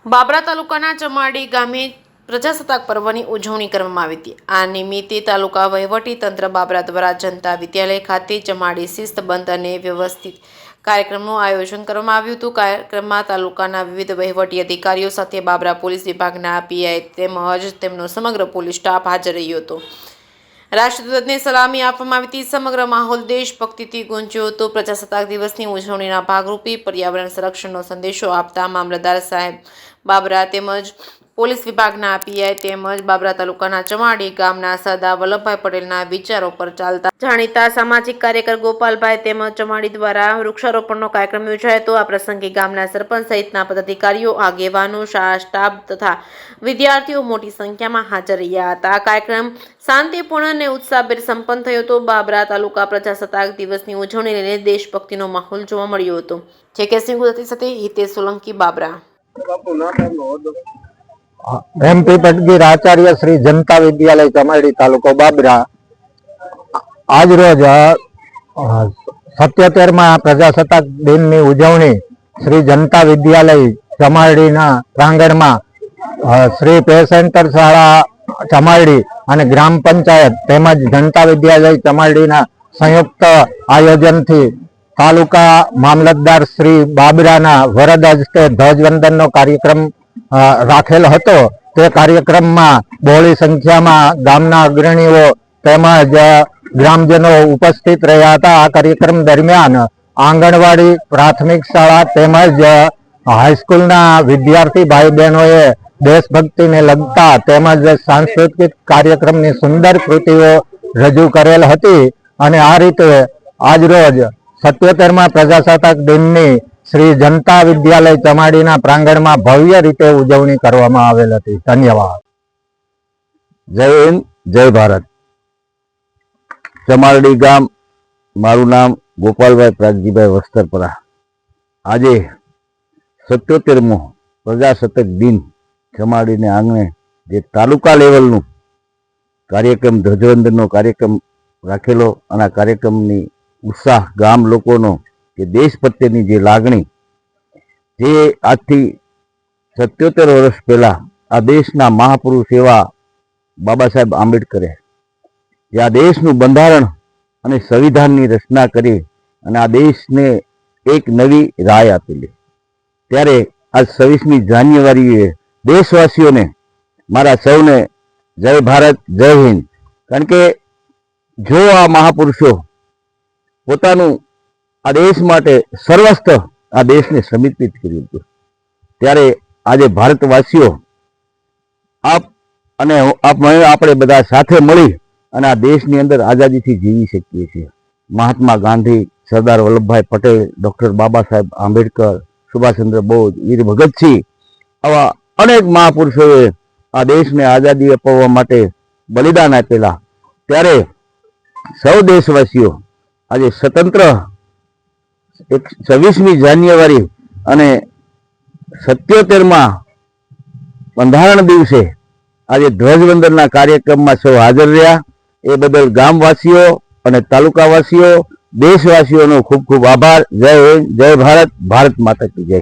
બાબરા તાલુકાના ચમાડી ગામે પ્રજાસત્તાક પર્વની ઉજવણી કરવામાં આવી હતી। આ નિમિત્તે તાલુકા વહીવટી તંત્ર બાબરા દ્વારા જનતા વિદ્યાલય ખાતે ચમાડી શિસ્તબદ્ધ અને વ્યવસ્થિત કાર્યક્રમનું આયોજન કરવામાં આવ્યું હતું। કાર્યક્રમમાં તાલુકાના વિવિધ વહીવટી અધિકારીઓ સાથે બાબરા પોલીસ વિભાગના પીઆઈ તેમજ તેમનો સમગ્ર પોલીસ સ્ટાફ હાજર રહ્યો હતો। રાષ્ટ્રધ્વજને સલામી આપવામાં આવી હતી। સમગ્ર માહોલ દેશભક્તિથી ગુંજ્યો હતો। પ્રજાસત્તાક દિવસની ઉજવણીના ભાગરૂપે પર્યાવરણ સંરક્ષણનો સંદેશો આપતા મામલતદાર સાહેબ બાબરા તેમજ પોલીસ વિભાગના પીઆઈ તેમજ બાબરા તાલુકાના ચમાડી ગામના સરદાર વલ્લભભાઈ પટેલના વિચારો પર ચાલતા જાણીતા સામાજિક કાર્યકર ગોપાલભાઈ તેમજ ચમાડી દ્વારા વૃક્ષારોપણનો કાર્યક્રમ યોજાયો હતો। આ પ્રસંગે ગામના સરપંચ સહિતના પદાધિકારીઓ, આગેવાનો, શાળા સ્ટાફ તથા વિદ્યાર્થીઓ મોટી સંખ્યામાં હાજર રહ્યા હતા। આ કાર્યક્રમ શાંતિપૂર્ણ અને ઉત્સાહભેર સંપન્ન થયો હતો। બાબરા તાલુકા પ્રજાસત્તાક દિવસની ઉજવણી લઈને દેશભક્તિનો માહોલ જોવા મળ્યો હતો। જે સિંહ ગુજરાતી સાથે હિતેશ સોલંકી, બાબરા। MP પટગીર આચાર્ય શ્રી જનતા વિદ્યાલય ચમાડી તાલુકો બાબરા આજ રોજ 77માં પ્રજાસત્તાક દિનની ઉજવણી શ્રી જનતા વિદ્યાલય ચમાડીના પ્રાંગણમાં શ્રી પે સેન્ટર શાળા ચમાડી અને ગ્રામ પંચાયત તેમજ જનતા વિદ્યાલય ચમાડીના સંયુક્ત આયોજનથી તાલુકા મામલતદાર શ્રી બાબરાના વરદ હસ્તે ધ્વજવંદનનો કાર્યક્રમ રાખેલ હતો। તે કાર્યક્રમમાં બહોળી સંખ્યામાં ગામના અગ્રણીઓ તેમજ ગ્રામજનો ઉપસ્થિત રહ્યા હતા। આ કાર્યક્રમ દરમિયાન આંગણવાડી, પ્રાથમિક શાળા તેમજ હાઈસ્કૂલના વિદ્યાર્થી ભાઈ બહેનોએ દેશભક્તિને લગતા તેમજ સાંસ્કૃતિક કાર્યક્રમની સુંદર કૃતિઓ રજૂ કરેલ હતી અને આ રીતે આજરોજ 77માં પ્રજાસત્તાક દિનની શ્રી જનતા વિદ્યાલય ચમાડીના પ્રાંગણમાં ભવ્ય રીતે ઉજવણી કરવામાં આવેલ હતી। ધન્યવાદ। જય હિન્દ, જય ભારત। ચમાડી ગામ, મારું નામ ગોપાલભાઈ પ્રાગજીભાઈ વસ્તરપરા। આજે 77મો પ્રજાસત્તાક દિન ચમાડીને આંગણે જે તાલુકા લેવલનું કાર્યક્રમ ધ્વજવંદનનો કાર્યક્રમ રાખેલો અને આ કાર્યક્રમની ઉત્સાહ ગામ લોકોનો કે દેશ પ્રત્યેની જે લાગણી જે આજથી 77 વર્ષ પહેલા આ દેશના મહાપુરુષ એવા બાબા સાહેબ આંબેડકરે જે આ દેશનું બંધારણ અને સંવિધાનની રચના કરી અને આ દેશને એક નવી રાહ આપેલી, ત્યારે આજ 26મી જાન્યુઆરીએ દેશવાસીઓને મારા સૌને જય ભારત, જય હિન્દ। કારણ કે જો આ મહાપુરુષો પોતાનું આ દેશ માટે સર્વસ્થ આ દેશને સમર્પિત કર્યું હતું, ત્યારે આજે ભારતવાસીઓ આપણે બધા સાથે મળી અને આ દેશની અંદર આઝાદીથી જીવી શકીએ છીએ। મહાત્મા ગાંધી, સરદાર વલ્લભભાઈ પટેલ, ડૉક્ટર બાબા સાહેબ આંબેડકર, સુભાષચંદ્ર બોઝ, વીર ભગતસિંહ આવા અનેક મહાપુરુષોએ આ દેશને આઝાદી અપાવવા માટે બલિદાન આપેલા। ત્યારે સૌ દેશવાસીઓ આજે સ્વતંત્ર 26મી જાન્યુઆરી અને 77માં બંધારણ દિવસે આજે ધ્વજવંદનના કાર્યક્રમમાં સૌ હાજર રહ્યા। એ બદલ ગામવાસીઓ અને તાલુકાવાસીઓ, દેશવાસીઓનો ખૂબ ખૂબ આભાર। જય હિન્દ, જય ભારત, ભારત માતા કી જય।